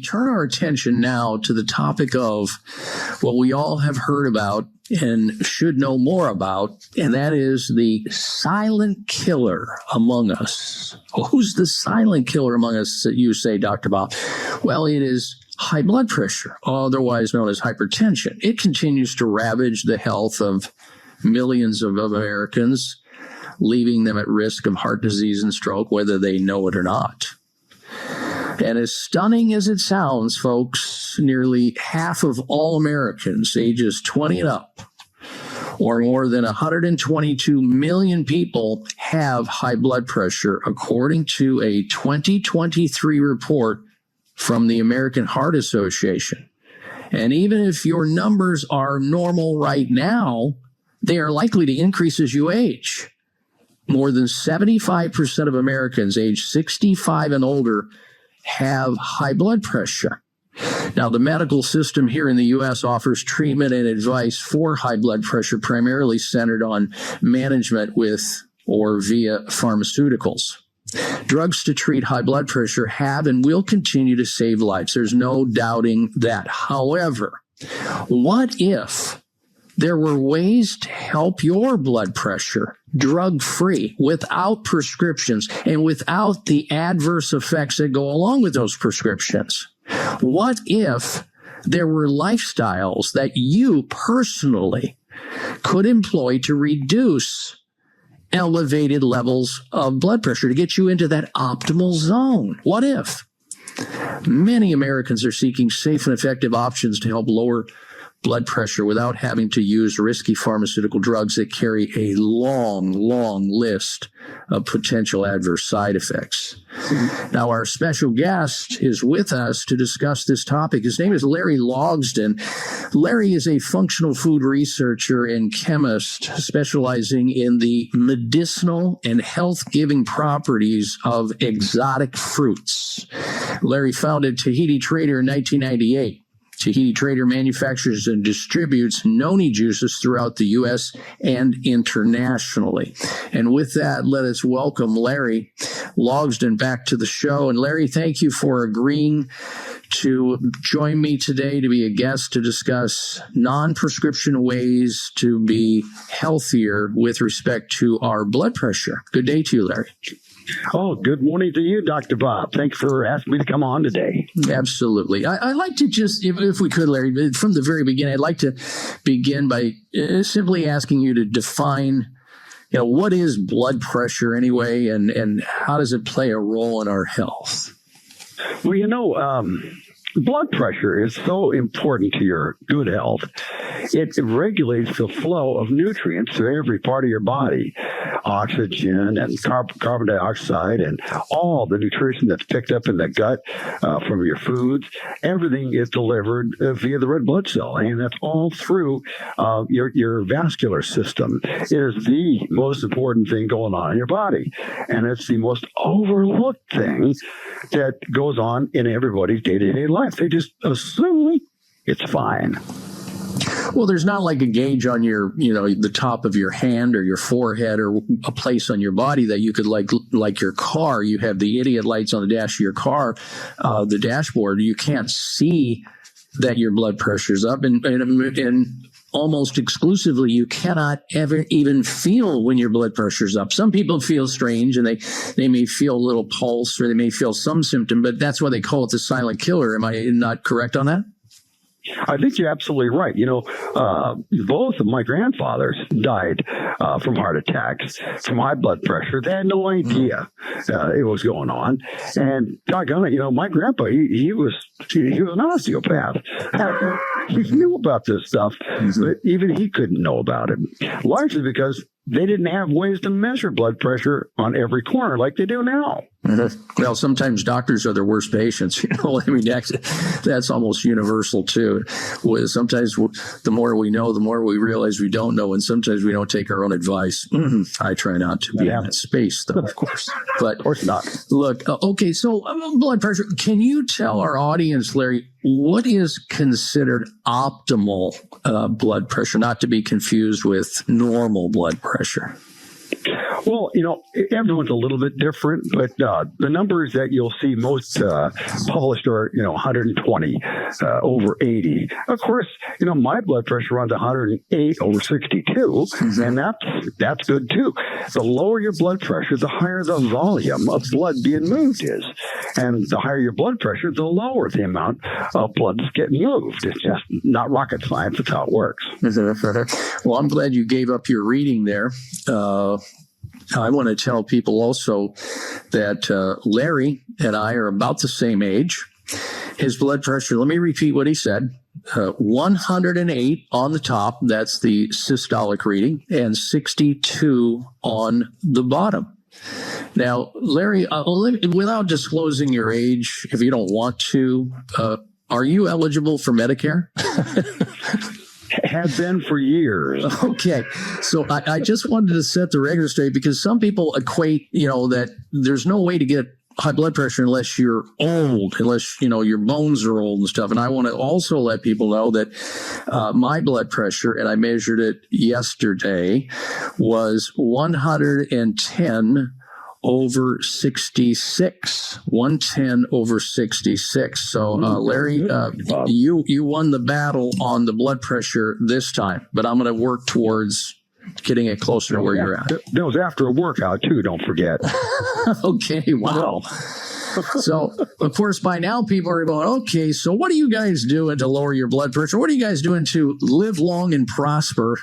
turn our attention now to the topic of what we all have heard about and should know more about, and that is the silent killer among us. Well, who's the silent killer among us, you say, Dr. Bob? Well, it is high blood pressure, otherwise known as hypertension. It continues to ravage the health of millions of Americans, leaving them at risk of heart disease and stroke, whether they know it or not. And as stunning as it sounds, folks, nearly half of all Americans ages 20 and up, or more than 122 million people, have high blood pressure, according to a 2023 report from the American Heart Association. And even if your numbers are normal right now, they are likely to increase as you age. More than 75% of Americans age 65 and older have high blood pressure. Now, the medical system here in the U.S. offers treatment and advice for high blood pressure, primarily centered on management with or via pharmaceuticals. Drugs to treat high blood pressure have and will continue to save lives. There's no doubting that. However, what if there were ways to help your blood pressure drug-free, without prescriptions and without the adverse effects that go along with those prescriptions? What if there were lifestyles that you personally could employ to reduce elevated levels of blood pressure, to get you into that optimal zone? What if? Many Americans are seeking safe and effective options to help lower blood pressure without having to use risky pharmaceutical drugs that carry a long, long list of potential adverse side effects. Now, our special guest is with us to discuss this topic. His name is Larry Logsdon. Larry is a functional food researcher and chemist specializing in the medicinal and health-giving properties of exotic fruits. Larry founded Tahiti Trader in 1998. Tahiti Trader manufactures and distributes Noni Juices throughout the U.S. and internationally. And with that, let us welcome Larry Logsdon back to the show. And Larry, thank you for agreeing to join me today to be a guest to discuss non-prescription ways to be healthier with respect to our blood pressure. Good day to you, Larry. Oh, good morning to you, Dr. Bob. Thanks for asking me to come on today. Absolutely. I'd like to just, if we could, Larry, from the very beginning, I'd like to begin by simply asking you to define, what is blood pressure anyway, and how does it play a role in our health? Well, blood pressure is so important to your good health. It regulates the flow of nutrients through every part of your body. Oxygen and carbon dioxide and all the nutrition that's picked up in the gut from your foods, everything is delivered via the red blood cell, and that's all through your vascular system. It is the most important thing going on in your body, and it's the most overlooked thing that goes on in everybody's day-to-day life. They just assume it's fine. Well, there's not like a gauge on your, the top of your hand or your forehead or a place on your body that you could like your car. You have the idiot lights on the dash of your car, the dashboard. You can't see that your blood pressure's up, and almost exclusively, you cannot ever even feel when your blood pressure's up. Some people feel strange, and they may feel a little pulse, or they may feel some symptom, but that's why they call it the silent killer. Am I not correct on that? I think you're absolutely right. Both of my grandfathers died from heart attacks, from high blood pressure. They had no idea it was going on. And doggone it, my grandpa, he was an osteopath. He knew about this stuff, but even he couldn't know about it, largely because they didn't have ways to measure blood pressure on every corner like they do now. Mm-hmm. Well, sometimes doctors are their worst patients. That's almost universal too. Sometimes the more we know, the more we realize we don't know, and sometimes we don't take our own advice. I try not to be in that space, though, of course. But of course not. Look, okay, so blood pressure. Can you tell our audience, Larry, what is considered optimal blood pressure, not to be confused with normal blood pressure? Well, everyone's a little bit different, but the numbers that you'll see most published are, 120 over 80. Of course, my blood pressure runs 108 over 62, and that's good too. The lower your blood pressure, the higher the volume of blood being moved is. And the higher your blood pressure, the lower the amount of blood that's getting moved. It's just not rocket science. That's how it works. Well, I'm glad you gave up your reading there. I want to tell people also that Larry and I are about the same age. His blood pressure, let me repeat what he said, 108 on the top, that's the systolic reading, and 62 on the bottom. Now, Larry, without disclosing your age, if you don't want to, are you eligible for Medicare? Have been for years. Okay. So I just wanted to set the record straight because some people equate, that there's no way to get high blood pressure unless you're old, unless, your bones are old and stuff. And I want to also let people know that my blood pressure, and I measured it yesterday, was 110 over 66, 110 over 66. So, Larry, you won the battle on the blood pressure this time, but I'm going to work towards getting it closer to where you're at. That was after a workout, too, don't forget. Okay, wow. So, of course, by now people are going, okay, so what are you guys doing to lower your blood pressure? What are you guys doing to live long and prosper?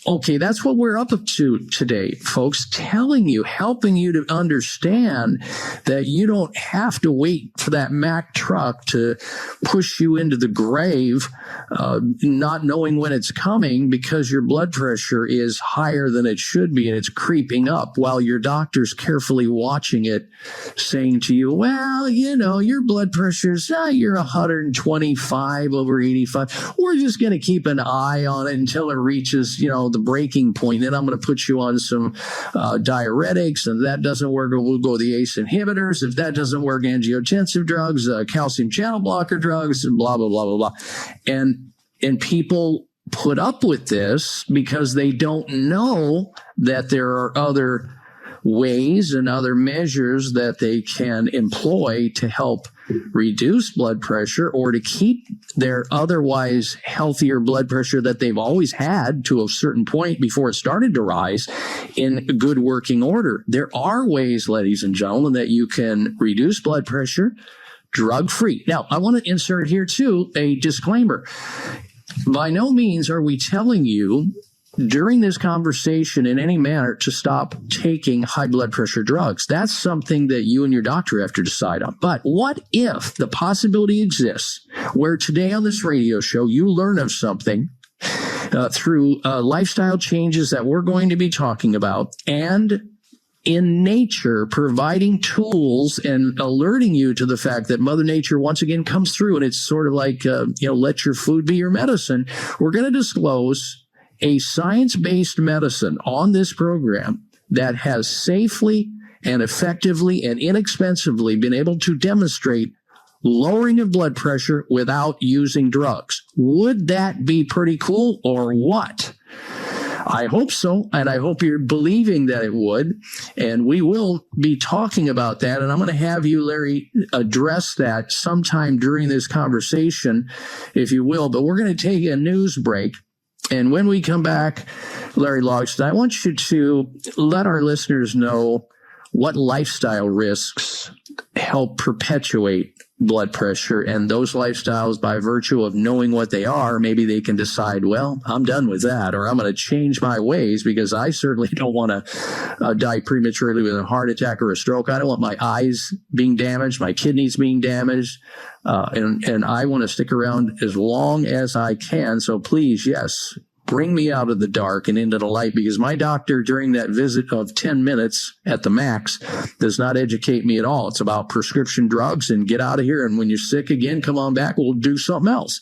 Okay, that's what we're up to today, folks, helping you to understand that you don't have to wait for that Mack truck to push you into the grave, not knowing when it's coming because your blood pressure is higher than it should be and it's creeping up while your doctor's carefully watching it, saying to you, well, your blood pressure's, you're 125 over 85. We're just going to keep an eye on it until it reaches, the breaking point. Then I'm going to put you on some diuretics, and if that doesn't work, we'll go the ACE inhibitors. If that doesn't work, angiotensive drugs, calcium channel blocker drugs, and blah, blah, blah, blah, blah. And people put up with this because they don't know that there are other ways and other measures that they can employ to help reduce blood pressure or to keep their otherwise healthier blood pressure that they've always had to a certain point before it started to rise in good working order. There are ways, ladies and gentlemen, that you can reduce blood pressure drug-free. Now, I want to insert here, too, a disclaimer. By no means are we telling you during this conversation in any manner to stop taking high blood pressure drugs. That's something that you and your doctor have to decide on. But what if the possibility exists where today on this radio show you learn of something through lifestyle changes that we're going to be talking about and in nature providing tools and alerting you to the fact that Mother Nature once again comes through, and it's sort of like, let your food be your medicine. We're going to disclose a science-based medicine on this program that has safely and effectively and inexpensively been able to demonstrate lowering of blood pressure without using drugs. Would that be pretty cool or what? I hope so, and I hope you're believing that it would, and we will be talking about that, and I'm going to have you, Larry, address that sometime during this conversation, if you will, but we're going to take a news break. And when we come back, Larry Logsdon, I want you to let our listeners know what lifestyle risks help perpetuate blood pressure. And those lifestyles, by virtue of knowing what they are, maybe they can decide, well, I'm done with that, or I'm going to change my ways because I certainly don't want to die prematurely with a heart attack or a stroke. I don't want my eyes being damaged, my kidneys being damaged. And I want to stick around as long as I can. So please, yes, bring me out of the dark and into the light, because my doctor during that visit of 10 minutes at the max does not educate me at all. It's about prescription drugs and get out of here. And when you're sick again, come on back. We'll do something else.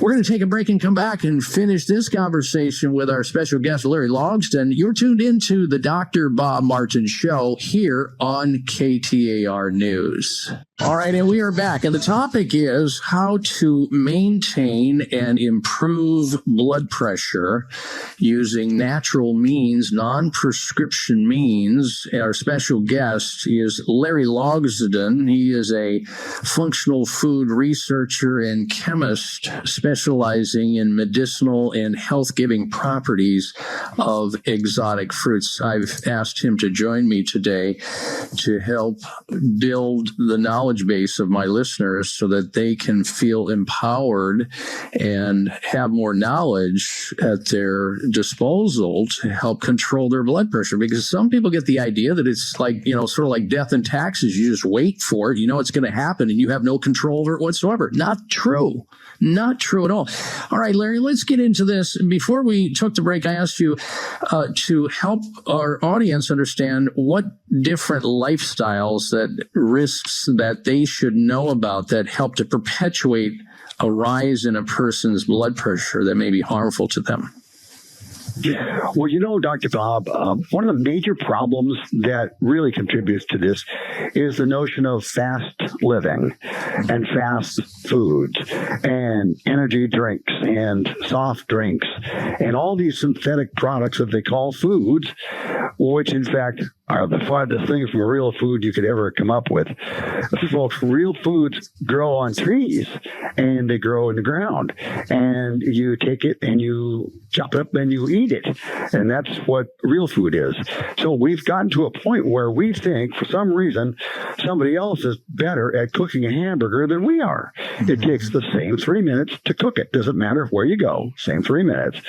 We're going to take a break and come back and finish this conversation with our special guest, Larry Logsdon. You're tuned into the Dr. Bob Martin Show here on KTAR News. All right, and we are back. And the topic is how to maintain and improve blood pressure using natural means, non-prescription means. Our special guest is Larry Logsdon. He is a functional food researcher and chemist specializing in medicinal and health-giving properties of exotic fruits. I've asked him to join me today to help build the knowledge base of my listeners so that they can feel empowered and have more knowledge at their disposal to help control their blood pressure. Because some people get the idea that it's like, sort of like death and taxes. You just wait for it. You know it's going to happen and you have no control over it whatsoever. Not true. Not true at all. All right, Larry, let's get into this. Before we took the break, I asked you to help our audience understand what different lifestyles, that risks that they should know about that help to perpetuate a rise in a person's blood pressure that may be harmful to them. Well, Dr. Bob, one of the major problems that really contributes to this is the notion of fast living and fast foods and energy drinks and soft drinks and all these synthetic products that they call foods, which in fact are the farthest things from real food you could ever come up with. Folks, real foods grow on trees and they grow in the ground, and you take it and you chop it up and you eat it. And that's what real food is. So we've gotten to a point where we think for some reason somebody else is better at cooking a hamburger than we are. It takes the same 3 minutes to cook it. Doesn't matter where you go, same 3 minutes.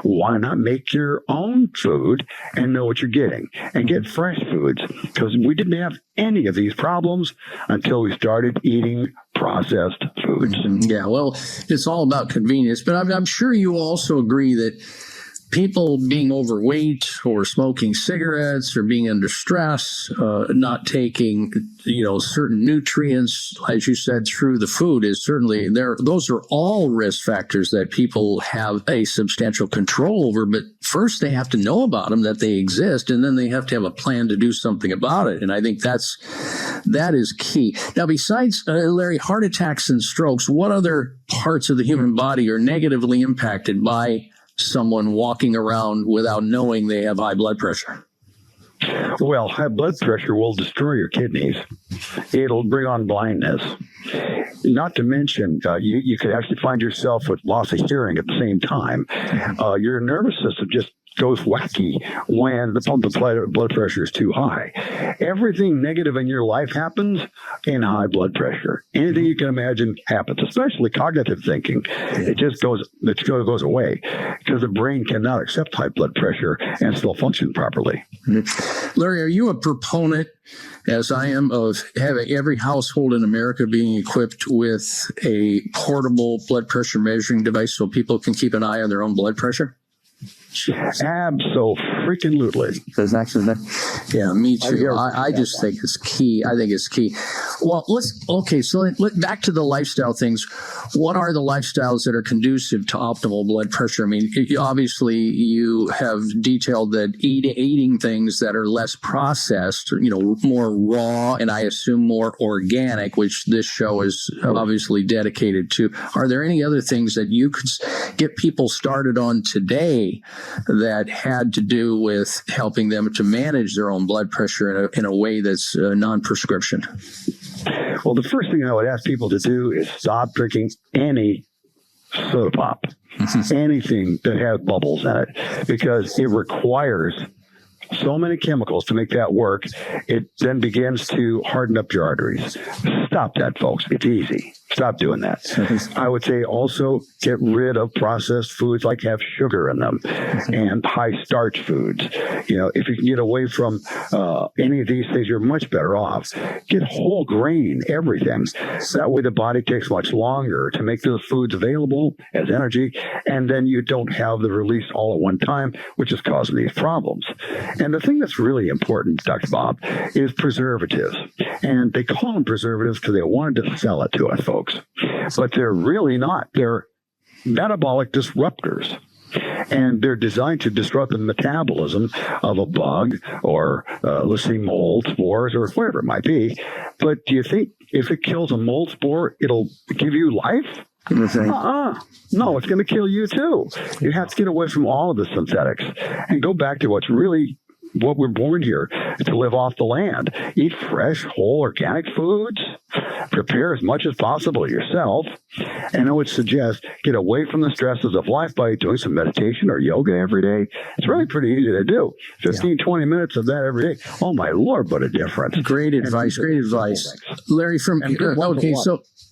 Why not make your own food and know what you're getting and get fresh foods? Because we didn't have any of these problems until we started eating processed foods. Yeah, well, it's all about convenience, but I'm sure you also agree that people being overweight or smoking cigarettes or being under stress, not taking, certain nutrients, as you said, through the food is certainly there. Those are all risk factors that people have a substantial control over. But first they have to know about them, that they exist, and then they have to have a plan to do something about it. And I think that is key. Now, besides, Larry, heart attacks and strokes, what other parts of the human body are negatively impacted by someone walking around without knowing they have high blood pressure? Well, high blood pressure will destroy your kidneys. It'll bring on blindness. Not to mention, you could actually find yourself with loss of hearing at the same time. Your nervous system just goes wacky when the blood pressure is too high. Everything negative in your life happens in high blood pressure. Anything you can imagine happens, especially cognitive thinking. It just goes away because the brain cannot accept high blood pressure and still function properly. Larry, are you a proponent, as I am, of having every household in America being equipped with a portable blood pressure measuring device so people can keep an eye on their own blood pressure? Absolutely. Yeah, me too. I just think it's key. I think it's key. Well, so back to the lifestyle things. What are the lifestyles that are conducive to optimal blood pressure? I mean, obviously you have detailed that eating things that are less processed, more raw, and I assume more organic, which this show is obviously dedicated to. Are there any other things that you could get people started on today that had to do with helping them to manage their own blood pressure in a way that's non-prescription? Well, the first thing I would ask people to do is stop drinking any soda pop, anything that has bubbles in it, because it requires so many chemicals to make that work. It then begins to harden up your arteries. Stop that, folks. It's easy. Stop doing that. I would say also get rid of processed foods like have sugar in them and high starch foods. If you can get away from any of these things, you're much better off. Get whole grain, everything. That way the body takes much longer to make those foods available as energy, and then you don't have the release all at one time, which is causing these problems. And the thing that's really important, Dr. Bob, is preservatives. And they call them preservatives because they wanted to sell it to us, folks. But they're really not. They're metabolic disruptors. And they're designed to disrupt the metabolism of a bug or, let's say, mold, spores, or whatever it might be. But do you think if it kills a mold spore, it'll give you life? No, it's going to kill you too. You have to get away from all of the synthetics and go back to what's really what we're born here to live off the land. Eat fresh, whole, organic foods. Prepare as much as possible yourself. And I would suggest get away from the stresses of life by doing some meditation or yoga every day. It's really pretty easy to do. 15, 20 minutes of that every day. Oh, my Lord, what a difference. Great advice. Great advice. Larry, so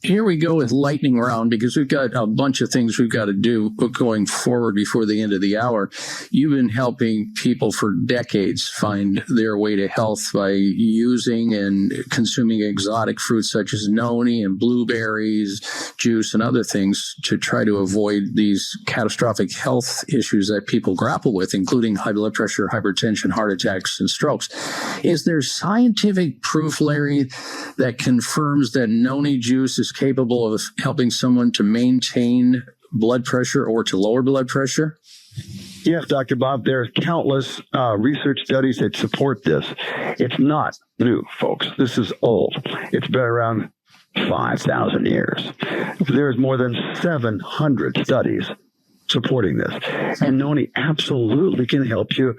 here we go with lightning round because we've got a bunch of things we've got to do going forward before the end of the hour. You've been helping people for decades find their way to health by using and consuming exotic fruits such as noni and blueberries, juice, and other things to try to avoid these catastrophic health issues that people grapple with, including high blood pressure, hypertension, heart attacks, and strokes. Is there scientific proof, Larry, that confirms that noni juice is capable of helping someone to maintain blood pressure or to lower blood pressure? Yes, Dr. Bob, there are countless research studies that support this. It's not new, folks. This is old. It's been around 5,000 years. There's more than 700 studies supporting this. And noni absolutely can help you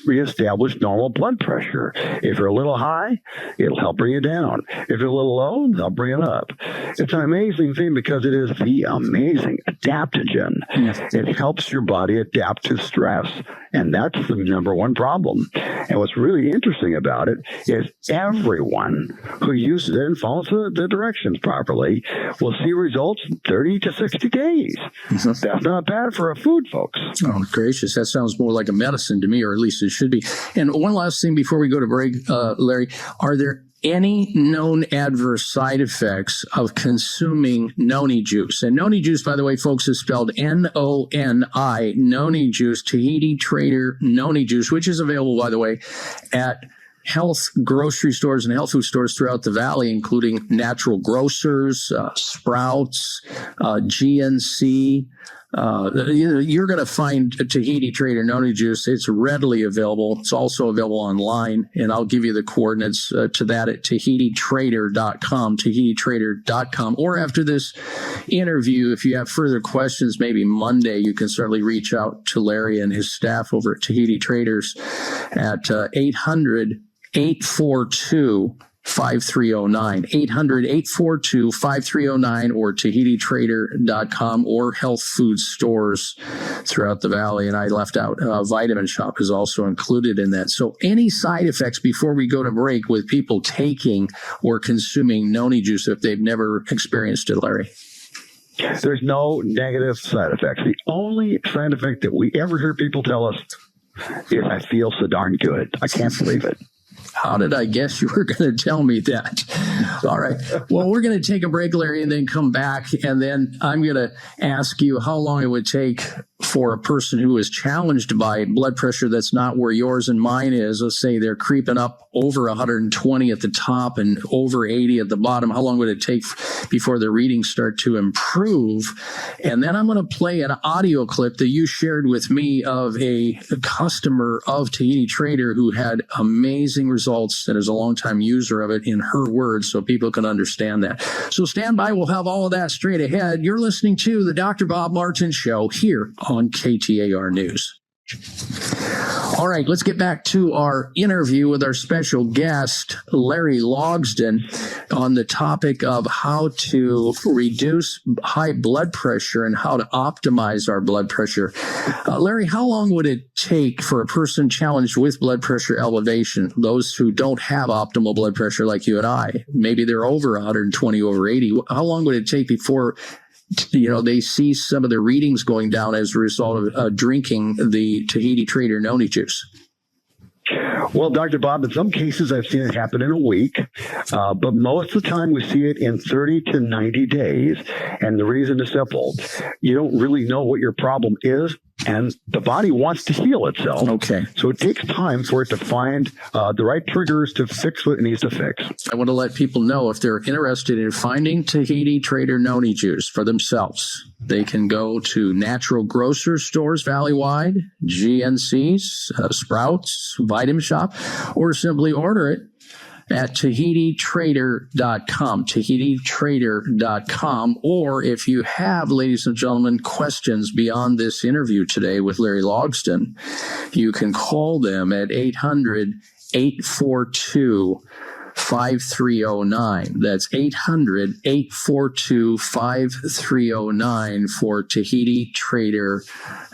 reestablish normal blood pressure. If you're a little high, it'll help bring you down. If you're a little low, it'll bring it up. It's an amazing thing because it is the amazing adaptogen. It helps your body adapt to stress. And that's the number one problem. And what's really interesting about it is everyone who uses it and follows the directions properly will see results in 30 to 60 days. That's not bad for a food, folks. Oh, gracious. That sounds more like a medicine to me, or at least it should be. And one last thing before we go to break, Larry, are there any known adverse side effects of consuming noni juice? And noni juice, by the way, folks, is spelled Noni, Noni Juice, Tahiti Trader Noni Juice, which is available, by the way, at health grocery stores and health food stores throughout the valley, including Natural Grocers, Sprouts, GNC. You're going to find a Tahiti Trader Noni Juice. It's readily available. It's also available online, and I'll give you the coordinates to that at TahitiTrader.com, TahitiTrader.com. Or after this interview, if you have further questions, maybe Monday, you can certainly reach out to Larry and his staff over at Tahiti Traders at 800-842-5309, 800-842-5309, or TahitiTrader.com, or health food stores throughout the valley. And I left out Vitamin Shop is also included in that. So any side effects before we go to break with people taking or consuming noni juice if they've never experienced it, Larry? There's no negative side effects. The only side effect that we ever hear people tell us is, I feel so darn good. I can't believe it. How did I guess you were going to tell me that? All right. Well, we're going to take a break, Larry, and then come back. And then I'm going to ask you how long it would take for a person who is challenged by blood pressure that's not where yours and mine is. Let's say they're creeping up over 120 at the top and over 80 at the bottom. How long would it take before the readings start to improve? And then I'm going to play an audio clip that you shared with me of a customer of Tahiti Trader who had amazing results and is a longtime user of it in her words, so people can understand that. So stand by. We'll have all of that straight ahead. You're listening to the Dr. Bob Martin Show here on KTAR News. All right, let's get back to our interview with our special guest, Larry Logsdon, on the topic of how to reduce high blood pressure and how to optimize our blood pressure. Larry, how long would it take for a person challenged with blood pressure elevation, those who don't have optimal blood pressure like you and I, maybe they're over 120, over 80, how long would it take before they see some of the readings going down as a result of drinking the Tahiti Trader Noni Juice? Well, Dr. Bob, in some cases I've seen it happen in a week, but most of the time we see it in 30 to 90 days. And the reason is simple. You don't really know what your problem is, and the body wants to heal itself. Okay. So it takes time for it to find the right triggers to fix what it needs to fix. I want to let people know if they're interested in finding Tahiti Trader Noni Juice for themselves, they can go to Natural Grocer stores valley-wide, GNCs, Sprouts, Vitamin Shop, or simply order it at TahitiTrader.com, TahitiTrader.com. Or if you have, ladies and gentlemen, questions beyond this interview today with Larry Logsdon, you can call them at 800-842-5309. That's 800-842-5309 for Tahiti Trader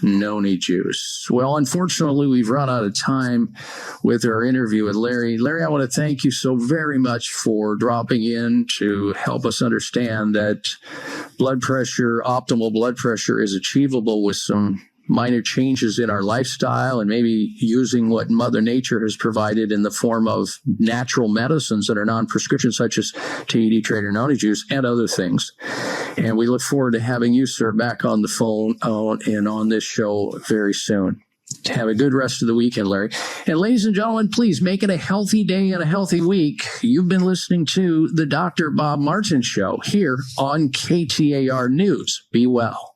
Noni Juice. Well, unfortunately, we've run out of time with our interview with Larry. Larry, I want to thank you so very much for dropping in to help us understand that blood pressure, optimal blood pressure, is achievable with some minor changes in our lifestyle and maybe using what Mother Nature has provided in the form of natural medicines that are non-prescription, such as Tahiti Trader Noni Juice and other things. And we look forward to having you, sir, back on the phone and on this show very soon. Have a good rest of the weekend, Larry. And ladies and gentlemen, please make it a healthy day and a healthy week. You've been listening to the Dr. Bob Martin Show here on KTAR News. Be well.